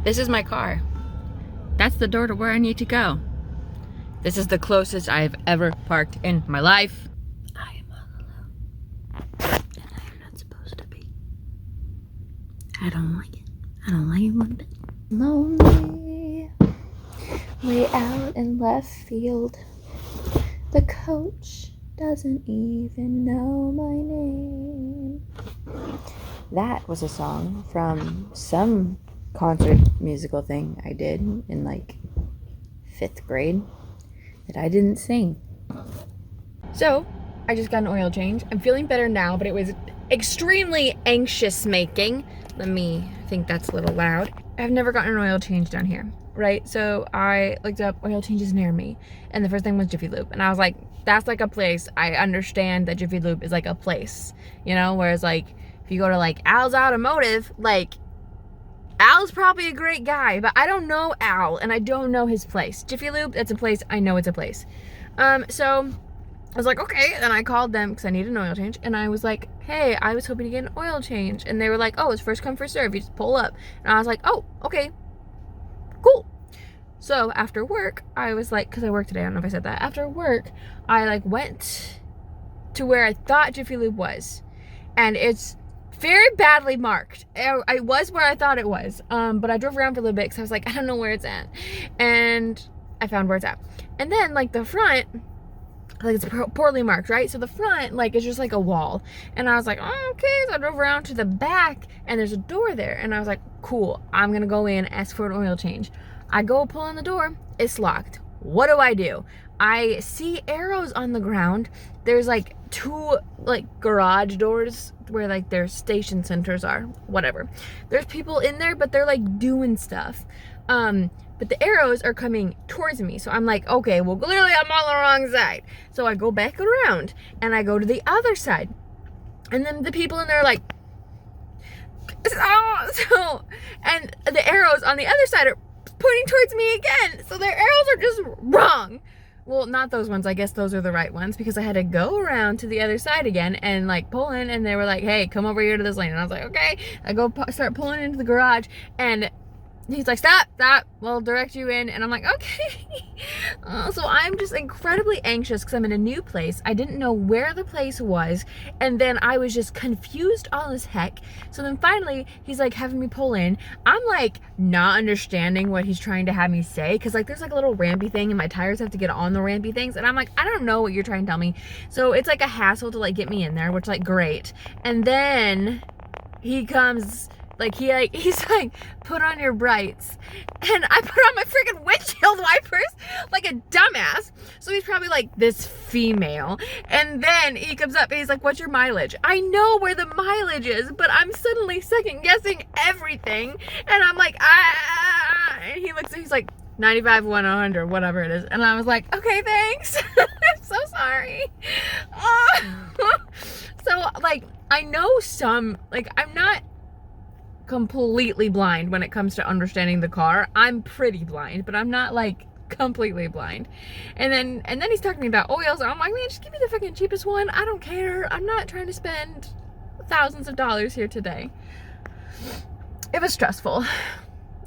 This is my car. That's the door to where I need to go. This is the closest I've ever parked in my life. I am all alone. And I am not supposed to be. I don't like it. I don't like it one bit. Lonely. Way out in left field. The coach doesn't even know my name. That was a song from some concert musical thing I did in like 5th grade that I didn't sing. So I just got an oil change. I'm feeling better now, but it was extremely anxious making. I think that's a little loud. I've never gotten an oil change down here, right? So I looked up oil changes near me, and the first thing was Jiffy Lube, and I was like, that's like a place. I understand that Jiffy Lube is like a place, you know, whereas like if you go to like Al's Automotive, like Al's probably a great guy, but I don't know Al and I don't know his place. Jiffy Lube, that's a place. I know it's a place. So I was like, okay. And I called them because I needed an oil change. And I was like, hey, I was hoping to get an oil change. And they were like, oh, it's first come, first serve. You just pull up. And I was like, oh, okay, cool. So after work, I was like, because I worked today, I don't know if I said that. After work, I like went to where I thought Jiffy Lube was. And it's very badly marked. I was where I thought it was. But I drove around for a little bit because I was like, I don't know where it's at. And I found where it's at. And then like the front, like it's poorly marked, right? So the front, like, it's just like a wall. And I was like, oh, okay. So I drove around to the back and there's a door there. And I was like, cool, I'm gonna go in, ask for an oil change. I go pull on the door, it's locked. What do? I see arrows on the ground. There's like 2 like garage doors where like their station centers are, whatever. There's people in there, but they're like doing stuff. But the arrows are coming towards me. So I'm like, okay, well, clearly I'm on the wrong side. So I go back around and I go to the other side. And then the people in there are like, and the arrows on the other side are pointing towards me again. So their arrows are just wrong. Well, not those ones. I guess those are the right ones because I had to go around to the other side again and like pull in, and they were like, hey, come over here to this lane. And I was like, okay. I go start pulling into the garage, and he's like, stop, we'll direct you in. And I'm like, okay. So I'm just incredibly anxious because I'm in a new place. I didn't know where the place was. And then I was just confused all as heck. So then finally he's like having me pull in. I'm like not understanding what he's trying to have me say. Because like there's like a little rampy thing and my tires have to get on the rampy things. And I'm like, I don't know what you're trying to tell me. So it's like a hassle to like get me in there, which like great. And then he comes... he's like, put on your brights. And I put on my freaking windshield wipers like a dumbass. So he's probably like, this female. And then he comes up and he's like, what's your mileage? I know where the mileage is, but I'm suddenly second guessing everything. And I'm like, and he looks and he's like, 95, 100, whatever it is. And I was like, okay, thanks. I'm so sorry. So like, I know some, like, I'm not completely blind when it comes to understanding the car. I'm pretty blind, but I'm not like completely blind. And then he's talking to me about oils, and I'm like, man, just give me the fucking cheapest one. I don't care. I'm not trying to spend thousands of dollars here today. It was stressful.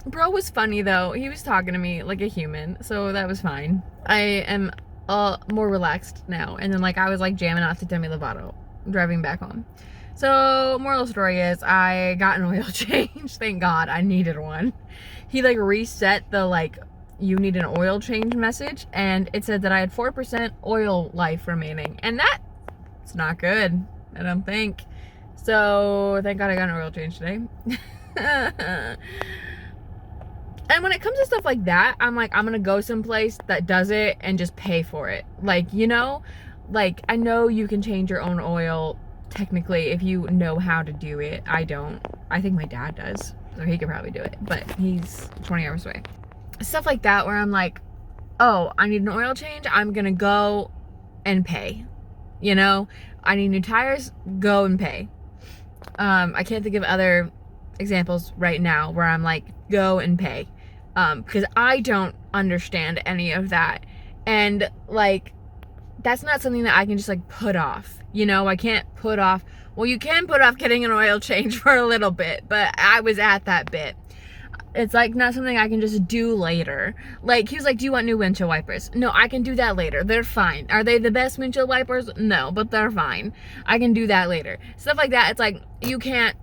Bro was funny though. He was talking to me like a human, so that was fine. I am more relaxed now. And then like I was like jamming out to Demi Lovato driving back home. So, moral of the story is I got an oil change. Thank God, I needed one. He like reset the like, you need an oil change message, and it said that I had 4% oil life remaining. And that's not good, I don't think. So, thank God I got an oil change today. And when it comes to stuff like that, I'm like, I'm gonna go someplace that does it and just pay for it. Like, you know, like I know you can change your own oil technically if you know how to do it. I don't. I think my dad does, so he could probably do it, but he's 20 hours away. Stuff like that where I'm like, oh, I need an oil change, I'm gonna go and pay. You know, I need new tires, go and pay. I can't think of other examples right now where I'm like, go and pay, because I don't understand any of that. And like, that's not something that I can just like put off. You know, I can't put off, well, you can put off getting an oil change for a little bit, but I was at that bit. It's like not something I can just do later. Like, he was like, do you want new windshield wipers? No, I can do that later. They're fine. Are they the best windshield wipers? No, but they're fine. I can do that later. Stuff like that. It's like, you can't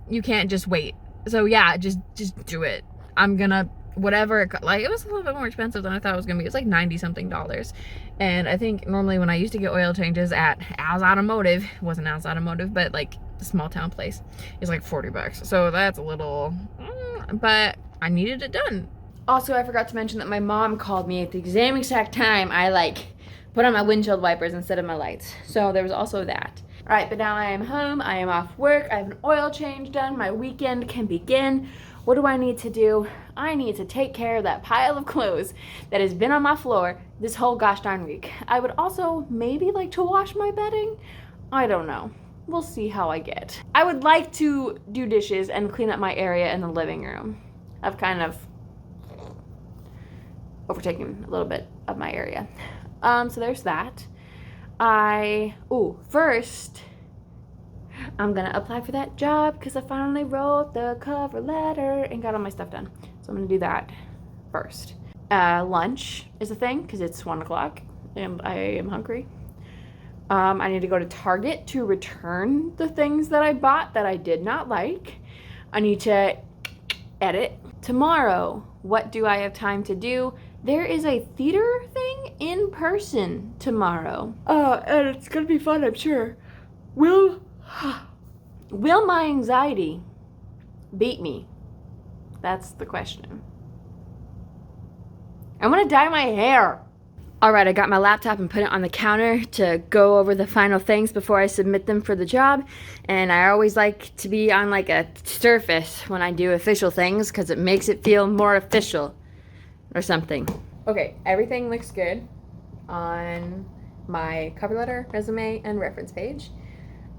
just wait. So yeah, just do it. I'm gonna, whatever, like, it was a little bit more expensive than I thought it was gonna be. It's like $90 something. And I think normally when I used to get oil changes at Al's Automotive, it wasn't Al's Automotive, but like a small town place, it's like $40. So that's a little, but I needed it done. Also, I forgot to mention that my mom called me at the same exact time I like put on my windshield wipers instead of my lights. So there was also that. All right, but now I am home, I am off work, I have an oil change done, my weekend can begin. What do I need to do? I need to take care of that pile of clothes that has been on my floor this whole gosh darn week. I would also maybe like to wash my bedding. I don't know. We'll see how I get. I would like to do dishes and clean up my area in the living room. I've kind of overtaken a little bit of my area. So there's that. First, I'm gonna apply for that job because I finally wrote the cover letter and got all my stuff done. So I'm gonna do that first. Lunch is a thing because it's 1 o'clock and I am hungry. I need to go to Target to return the things that I bought that I did not like. I need to edit. Tomorrow, what do I have time to do? There is a theater thing in person tomorrow. And it's gonna be fun, I'm sure. Will my anxiety beat me? That's the question. I'm gonna dye my hair. All right, I got my laptop and put it on the counter to go over the final things before I submit them for the job. And I always like to be on like a surface when I do official things because it makes it feel more official or something. Okay, everything looks good on my cover letter, resume, and reference page.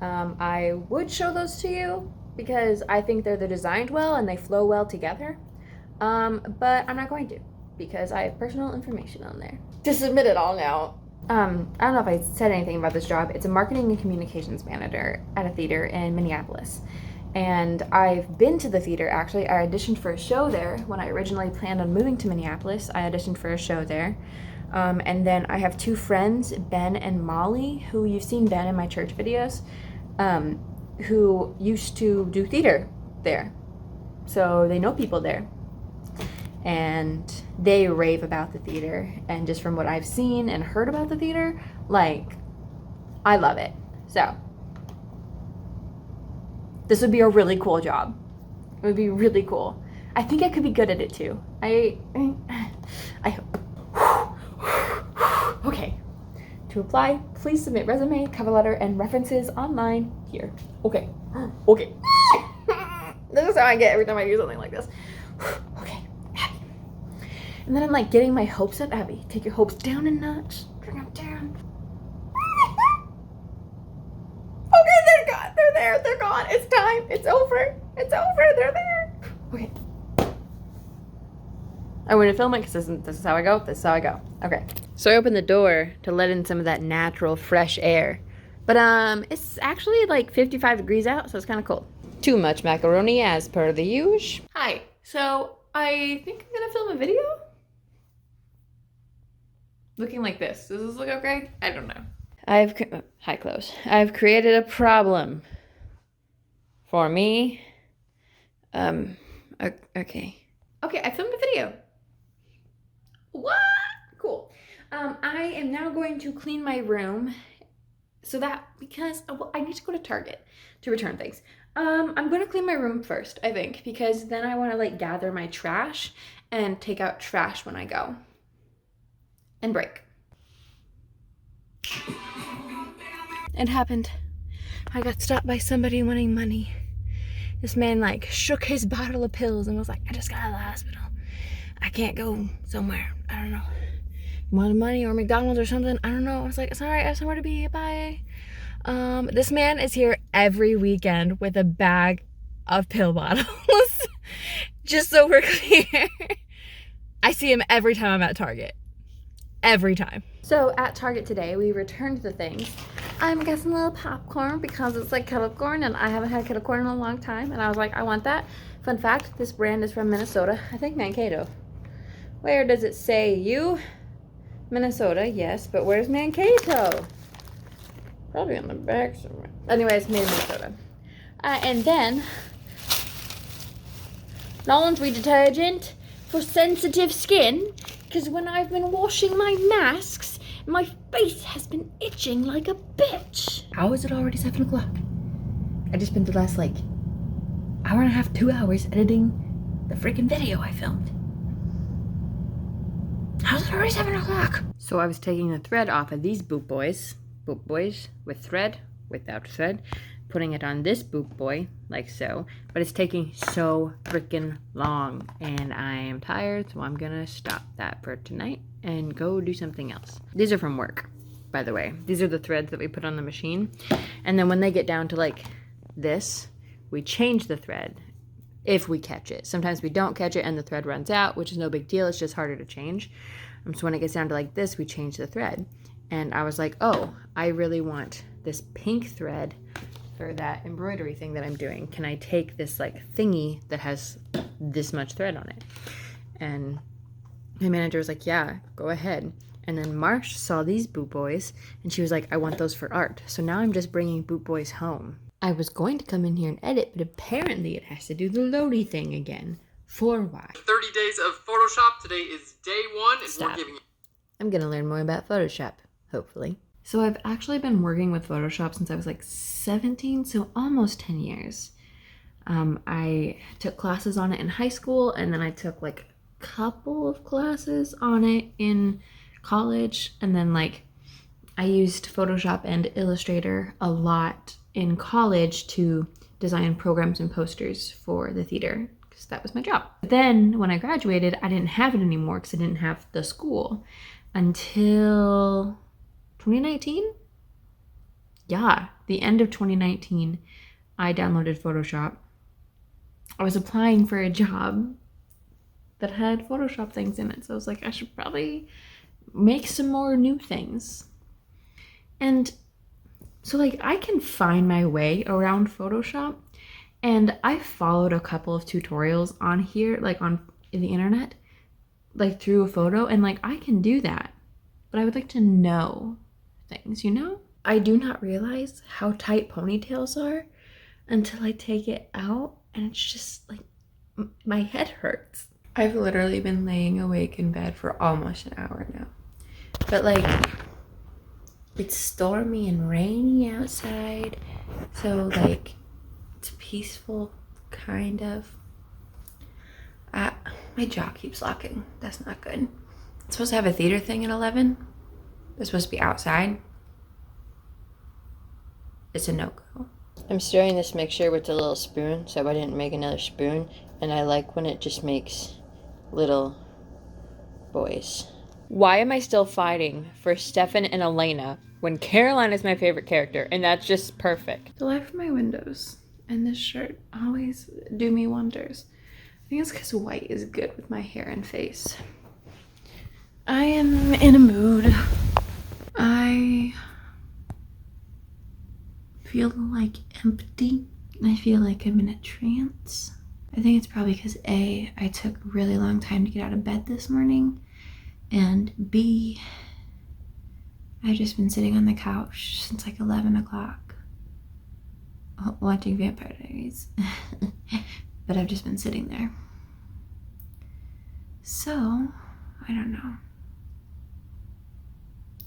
I would show those to you because I think they're designed well and they flow well together. But I'm not going to because I have personal information on there. To submit it all now. I don't know if I said anything about this job. It's a marketing and communications manager at a theater in Minneapolis. And I've been to the theater, actually. I auditioned for a show there when I originally planned on moving to Minneapolis. I auditioned for a show there. And then I have 2 friends, Ben and Molly, who you've seen Ben in my church videos, who used to do theater there. So they know people there. And they rave about the theater. And just from what I've seen and heard about the theater, like, I love it. So this would be a really cool job. It would be really cool. I think I could be good at it too. I hope. Okay. To apply, please submit resume, cover letter, and references online here. Okay. Okay. This is how I get every time I do something like this. Okay. Abbie. And then I'm like getting my hopes up. Abbie, take your hopes down a notch. Bring them down. Okay, they're gone. They're there. They're gone. It's time. It's over. It's over. They're there. Okay. I want to film it because this is how I go. This is how I go. Okay. So I opened the door to let in some of that natural fresh air. But it's actually like 55 degrees out, so it's kind of cold. Too much macaroni as per the usual. Hi. So I think I'm gonna film a video. Looking like this. Does this look okay? I don't know. Hi, close. I've created a problem for me. Okay. Okay, I filmed a video. What? Cool. I am now going to clean my room because I need to go to Target to return things. I'm going to clean my room first, I think, because then I want to like gather my trash and take out trash when I go. And break. It happened. I got stopped by somebody wanting money. This man like shook his bottle of pills and was like, I just got out of the hospital. I can't go somewhere. I don't know. You want money or McDonald's or something? I don't know. I was like, it's all right. I have somewhere to be. Bye. This man is here every weekend with a bag of pill bottles. Just so we're clear. I see him every time I'm at Target. Every time. So at Target today, we returned the things. I'm guessing a little popcorn because it's like kettle corn and I haven't had kettle corn in a long time. And I was like, I want that Fun fact, this brand is from Minnesota. I think Mankato. Where does it say you? Minnesota, yes, but where's Mankato? Probably on the back somewhere. Anyways, made in Minnesota. And then, laundry detergent for sensitive skin, because when I've been washing my masks, my face has been itching like a bitch. How is it already 7 o'clock? I just spent the last, like, hour and a half, 2 hours editing the freaking video I filmed. How's it already 7 o'clock? So I was taking the thread off of these boot boys with thread, without thread, putting it on this boot boy, like so, but it's taking so freaking long, and I am tired, so I'm gonna stop that for tonight and go do something else. These are from work, by the way. These are the threads that we put on the machine, and then when they get down to like this, we change the thread if we catch it. Sometimes we don't catch it and the thread runs out, which is no big deal, it's just harder to change. So when it gets down to like this, we change the thread. And I was like, oh, I really want this pink thread for that embroidery thing that I'm doing. Can I take this like thingy that has this much thread on it? And my manager was like, yeah, go ahead. And then Marsh saw these boot boys and she was like, I want those for art. So now I'm just bringing boot boys home. I was going to come in here and edit, but apparently it has to do the loady thing again. For why? 30 days of Photoshop. Today is day 1 and Stop. we're giving you... I'm gonna learn more about Photoshop, hopefully. So I've actually been working with Photoshop since I was like 17, so almost 10 years. I took classes on it in high school, and then I took like a couple of classes on it in college, and then like I used Photoshop and Illustrator a lot in college to design programs and posters for the theater, because that was my job. But then when I graduated, I didn't have it anymore because I didn't have the school until 2019? Yeah, the end of 2019, I downloaded Photoshop. I was applying for a job that had Photoshop things in it, so I was like, I should probably make some more new things. And so like I can find my way around Photoshop, and I followed a couple of tutorials on here, like on the internet, like through a photo, and like I can do that, but I would like to know things, you know? I do not realize how tight ponytails are until I take it out, and it's just like my head hurts. I've literally been laying awake in bed for almost an hour now, but like it's stormy and rainy outside, so like it's peaceful, kind of. My jaw keeps locking. That's not good. It's supposed to have a theater thing at 11. It's supposed to be outside. It's a no-go. I'm stirring this mixture with a little spoon, so I didn't make another spoon, and I like when it just makes little boys. Why am I still fighting for Stefan and Elena when Caroline is my favorite character, and that's just perfect? The light from my windows and this shirt always do me wonders. I think it's because white is good with my hair and face. I am in a mood. I feel like empty. I feel like I'm in a trance. I think it's probably because A, I took a really long time to get out of bed this morning, and B, I've just been sitting on the couch since like 11 o'clock watching Vampire Diaries. But I've just been sitting there. So, I don't know.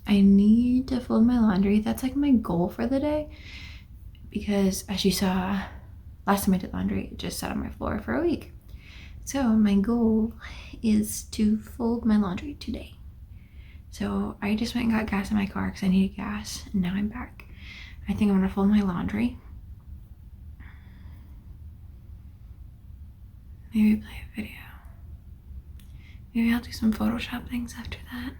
I need to fold my laundry. That's like my goal for the day, because as you saw last time I did laundry, it just sat on my floor for a week. So my goal is to fold my laundry today. So I just went and got gas in my car because I needed gas, and now I'm back. I think I'm gonna fold my laundry. Maybe play a video. Maybe I'll do some Photoshop things after that.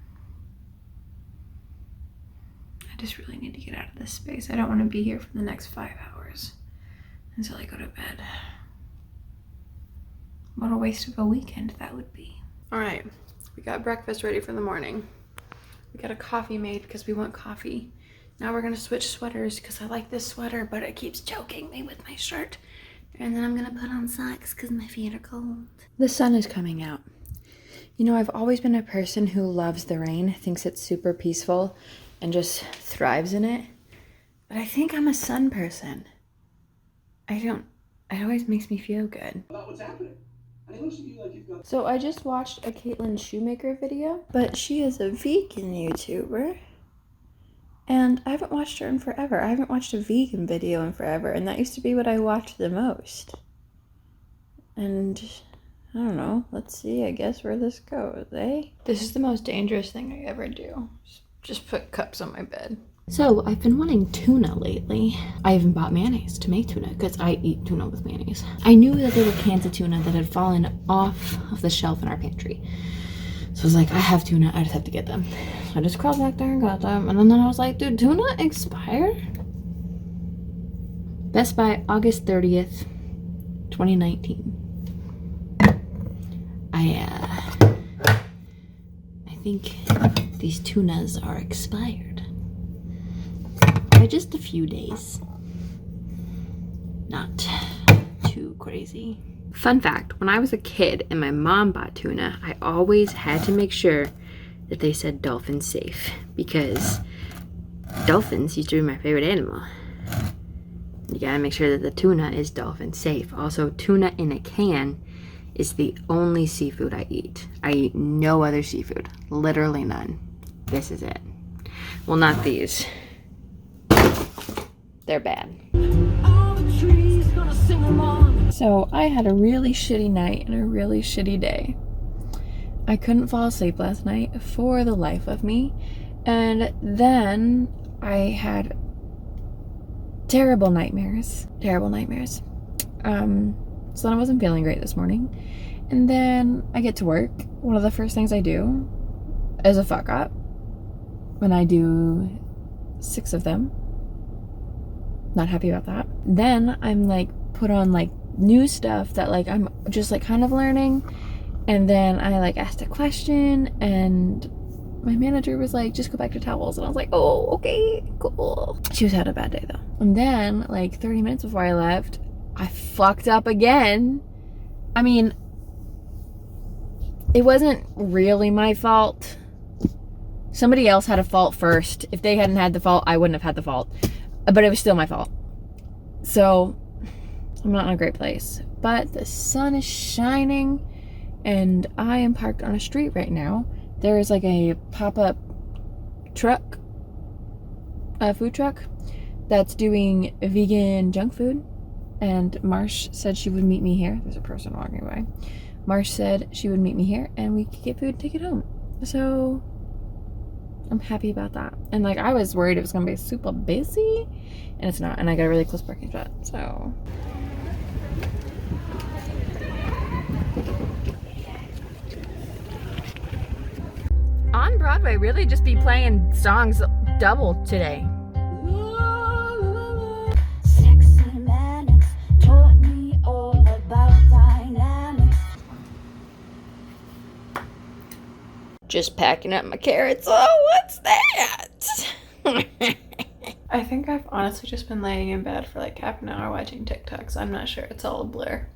I just really need to get out of this space. I don't want to be here for the next 5 hours until I go to bed. What a waste of a weekend that would be. All right, we got breakfast ready for the morning. We got a coffee made because we want coffee. Now we're gonna switch sweaters because I like this sweater, but it keeps choking me with my shirt. And then I'm gonna put on socks because my feet are cold. The sun is coming out. You know, I've always been a person who loves the rain, thinks it's super peaceful, and just thrives in it. But I think I'm a sun person. It always makes me feel good. About what's happening. And it looks to you like you've got... So I just watched a Caitlin Shoemaker video, but she is a vegan YouTuber. And I haven't watched her in forever. I haven't watched a vegan video in forever, and that used to be what I watched the most. And I don't know, let's see, I guess, where this goes, eh? This is the most dangerous thing I ever do. Just put cups on my bed. So, I've been wanting tuna lately. I even bought mayonnaise to make tuna, because I eat tuna with mayonnaise. I knew that there were cans of tuna that had fallen off of the shelf in our pantry. So I was like, I have tuna, I just have to get them. So I just crawled back there and got them. And then I was like, dude, tuna expired? Best by August 30th, 2019. I think these tunas are expired. By just a few days. Not too crazy. Fun fact, when I was a kid and my mom bought tuna, I always had to make sure that they said dolphin safe, because dolphins used to be my favorite animal. You gotta make sure that the tuna is dolphin safe. Also, tuna in a can is the only seafood I eat. I eat no other seafood. Literally none. This is it. Well, not these. They're bad. So I had a really shitty night and a really shitty day. I couldn't fall asleep last night for the life of me. And then I had terrible nightmares. So then I wasn't feeling great this morning. And then I get to work. One of the first things I do is a fuck up. When I do 6 of them. Not happy about that. Then I'm like put on like new stuff that like I'm just like kind of learning. And then I like asked a question and my manager was like, just go back to towels. And I was like, oh, okay, cool. She was having a bad day though. And then like 30 minutes before I left, I fucked up again. I mean, it wasn't really my fault. Somebody else had a fault first. If they hadn't had the fault, I wouldn't have had the fault. But it was still my fault. So, I'm not in a great place. But the sun is shining, and I am parked on a street right now. There is like a pop-up truck, a food truck, that's doing vegan junk food. And Marsh said she would meet me here. There's a person walking by. Marsh said she would meet me here, and we could get food and take it home. So, I'm happy about that. And like, I was worried it was gonna be super busy, and it's not. And I got a really close parking spot, so. On Broadway, really just be playing songs double today. Just packing up my carrots. Oh, what's that? I think I've honestly just been laying in bed for like half an hour watching TikToks. I'm not sure. It's all a blur.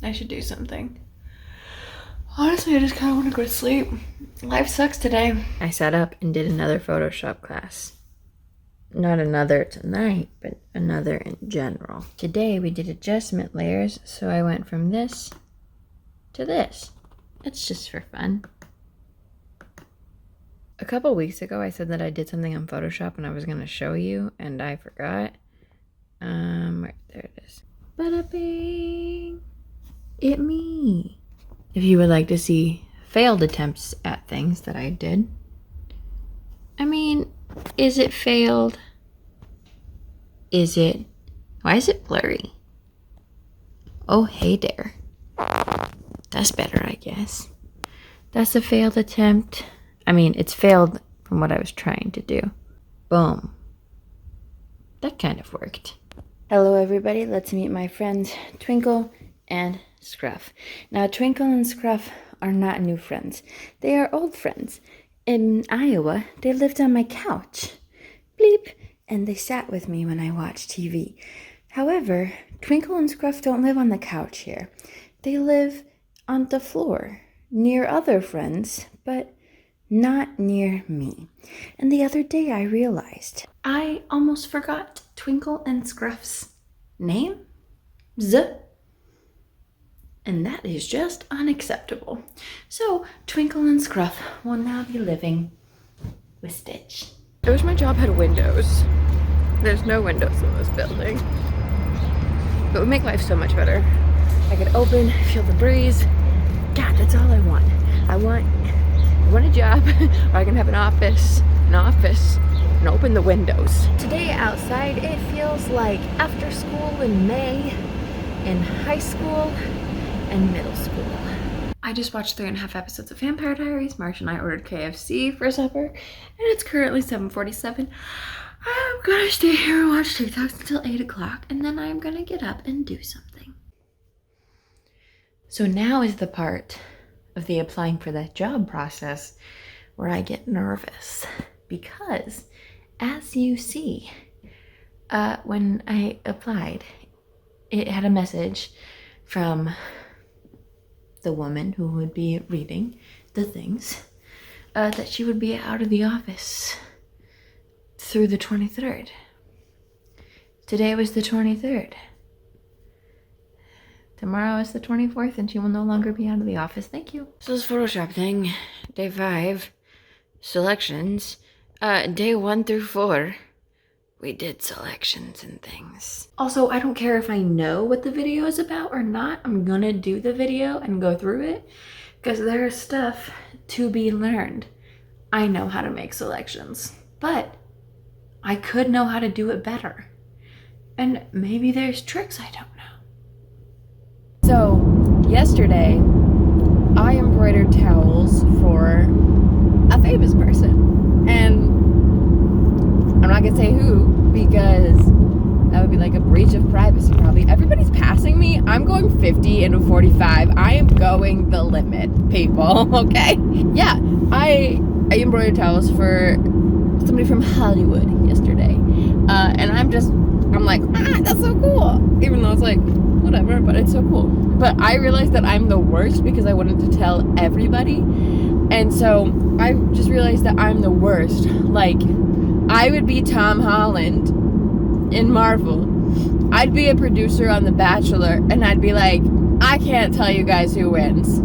I should do something. Honestly, I just kind of want to go to sleep. Life sucks today. I sat up and did another Photoshop class. Not another tonight, but another in general. Today we did adjustment layers, so I went from this to this. It's just for fun. A couple weeks ago, I said that I did something on Photoshop and I was going to show you, and I forgot. Right there it is. Bada bing! It me! If you would like to see failed attempts at things that I did. I mean, is it failed? Is it? Why is it blurry? Oh, hey there. That's better, I guess. That's a failed attempt. I mean, it's failed from what I was trying to do. Boom. That kind of worked. Hello, everybody. Let's meet my friends Twinkle and Scruff. Now, Twinkle and Scruff are not new friends. They are old friends. In Iowa, they lived on my couch. Bleep. And they sat with me when I watched TV. However, Twinkle and Scruff don't live on the couch here. They live on the floor, near other friends, but not near me. And the other day I realized I almost forgot Twinkle and Scruff's name. And that is just unacceptable. So Twinkle and Scruff will now be living with Stitch. I wish my job had windows. There's no windows in this building. It would make life so much better. I could open, feel the breeze. God, that's all I want. I want a job where I can have an office, and open the windows. Today outside, it feels like after school in May, in high school, and middle school. I just watched 3.5 episodes of Vampire Diaries. Marsh and I ordered KFC for supper, and it's currently 7:47. I'm gonna stay here and watch TikToks until 8 o'clock, and then I'm gonna get up and do something. So now is the part of the applying for that job process where I get nervous, because as you see, when I applied, it had a message from the woman who would be reading the things, that she would be out of the office through the 23rd. Today was the 23rd. Tomorrow is the 24th, and she will no longer be out of the office. Thank you. So this Photoshop thing, day 5, selections, day 1 through 4. We did selections and things. Also, I don't care if I know what the video is about or not. I'm gonna do the video and go through it because there is stuff to be learned. I know how to make selections, but I could know how to do it better. And maybe there's tricks I don't know. So, yesterday, I embroidered towels for a famous person. And I'm not gonna say who, because that would be like a breach of privacy probably. Everybody's passing me. I'm going 50 into 45. I am going the limit, people, okay? Yeah, I embroidered towels for somebody from Hollywood yesterday. And I'm like, that's so cool. Even though it's like, whatever, but it's so cool. But I realized that I'm the worst because I wanted to tell everybody. And so I just realized that I'm the worst. Like, I would be Tom Holland in Marvel. I'd be a producer on The Bachelor, and I'd be like, I can't tell you guys who wins.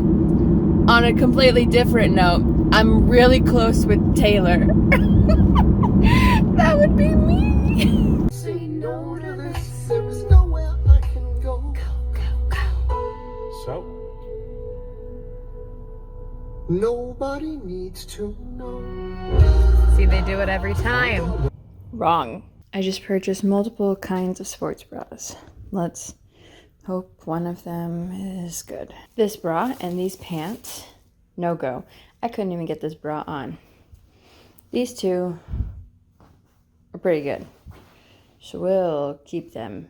On a completely different note, I'm really close with Taylor. That would be me. Say no to this, there is nowhere I can go. So? Nobody needs to know. See, they do it every time. Wrong. I just purchased multiple kinds of sports bras. Let's hope one of them is good. This bra and these pants, no go. I couldn't even get this bra on. These two are pretty good, so we'll keep them.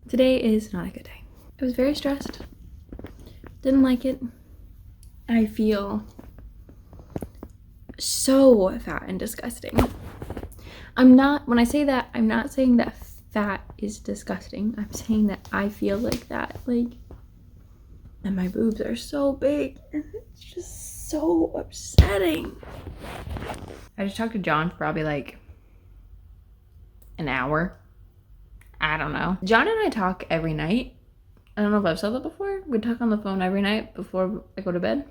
Today is not a good day. I was very stressed. Didn't like it. I feel so fat and disgusting. When I say that, I'm not saying that fat is disgusting. I'm saying that I feel like that, and my boobs are so big, and it's just so upsetting. I just talked to John for probably like an hour. I don't know. John and I talk every night. I don't know if I've said that before. We talk on the phone every night before I go to bed.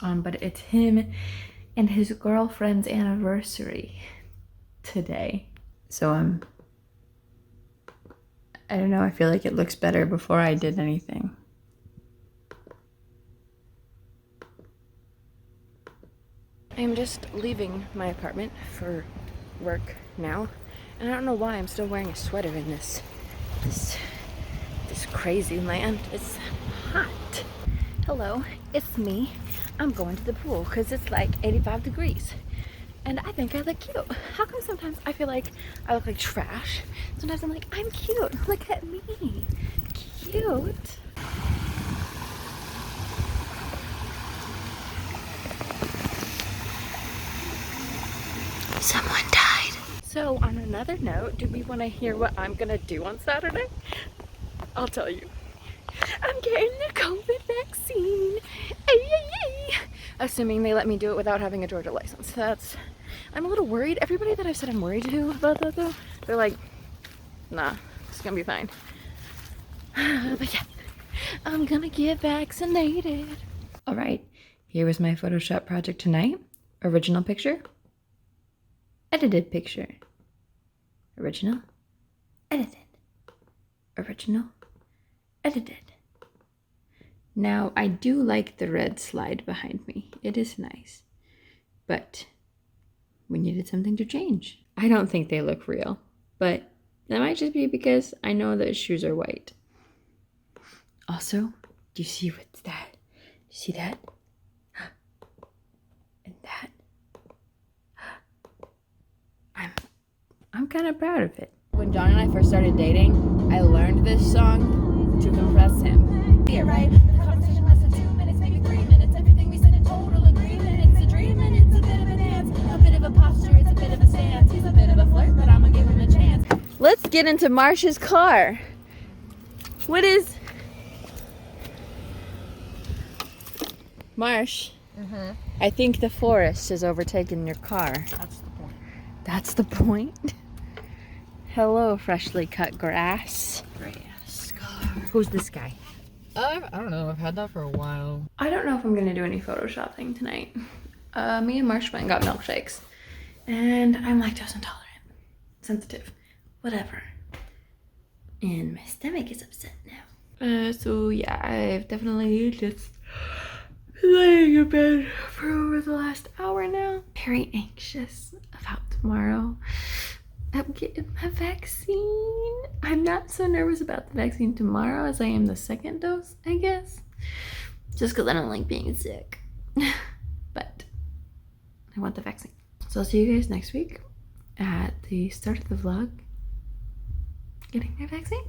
But it's him and his girlfriend's anniversary today. So I don't know, I feel like it looks better before I did anything. I'm just leaving my apartment for work now, and I don't know why I'm still wearing a sweater in this crazy land. It's hot. Hello, it's me. I'm going to the pool because it's like 85 degrees. And I think I look cute. How come sometimes I feel like I look like trash? Sometimes I'm like, I'm cute. Look at me. Cute. Someone died. So on another note, do we want to hear what I'm gonna do on Saturday? I'll tell you. I'm getting the COVID vaccine. Ay, ay, ay. Assuming they let me do it without having a Georgia license. I'm a little worried. Everybody that I've said I'm worried to about that though, they're like, nah, it's gonna be fine. But yeah, I'm gonna get vaccinated. All right, here was my Photoshop project tonight. Original picture, edited picture, original, edited, original, edited. Now, I do like the red slide behind me. It is nice, but we needed something to change. I don't think they look real, but that might just be because I know that shoes are white. Also, do you see what's that? Do you see that? And that? I'm kind of proud of it. When John and I first started dating, I learned this song to impress him. Yeah, right. The conversation lasted 2 minutes, maybe 3 minutes. Everything we said in total agreement. It's a dream and it's a bit of a dance. A bit of a posture, it's a bit of a stance. He's a bit of a flirt, but I'ma give him a chance. Let's get into Marsh's car. What is... Marsh, I think the forest has overtaken your car. That's the point. That's the point? Hello, freshly cut grass. Grass car. Who's this guy? I don't know. I've had that for a while. I don't know if I'm gonna do any photoshopping tonight. Me and Marsh went and got milkshakes. And I'm lactose intolerant. Sensitive. Whatever. And my stomach is upset now. So yeah, I've definitely just laying in bed for over the last hour now. Very anxious about tomorrow. I'm getting my vaccine. I'm not so nervous about the vaccine tomorrow as I am the second dose, I guess. Just because I don't like being sick. But I want the vaccine. So I'll see you guys next week at the start of the vlog. Getting my vaccine.